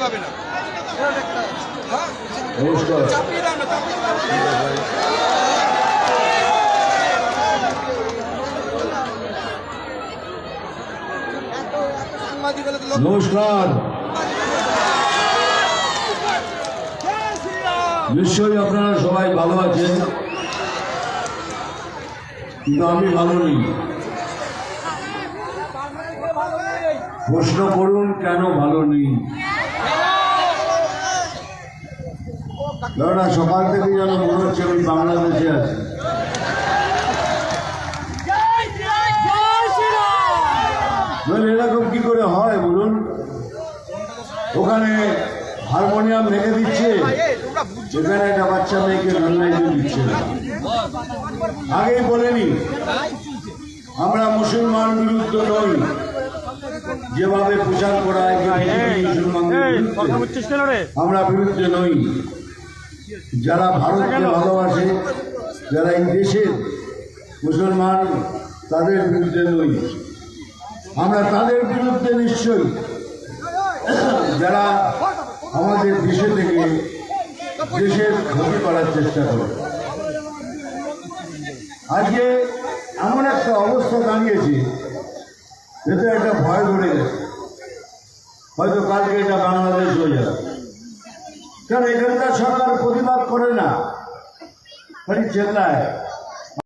হবে না। নমস্কার। নিশ্চয়ই আপনারা সবাই ভালো আছেন, কিন্তু আমি ভালো নেই। প্রশ্ন করুন কেন ভালো নেই। কেননা সকাল থেকে যেন মনে হচ্ছে আমি বাংলাদেশে আছি। এরকম কি করে হয় বলুন? ওখানে হারমোনিয়াম রেখে দিচ্ছে, এখানে একটা বাচ্চা মেয়েকে গান গাইতে দিচ্ছে। আগেই বলেনি আমরা মুসলমান বিরুদ্ধে নই, যেভাবে প্রচার করা হয় আমরা বিরুদ্ধে নই। যারা ভারতকে ভালোবাসে, যারা এই দেশের মুসলমান, তাদের বিরুদ্ধে নই আমরা, তাদের বিরুদ্ধে নিশ্চয়ই যারা আমাদের দেশে থেকে দেশের ক্ষতি করার চেষ্টা করে। আজকে এমন একটা অবস্থা দাঁড়িয়েছে, এতে একটা ভয় ধরে গেছে, হয়তো কালকে এটা বাংলাদেশ হয়ে যাবে। কারণ এখানকার সরকার প্রতিবাদ করে না, খালি চেল্লায়।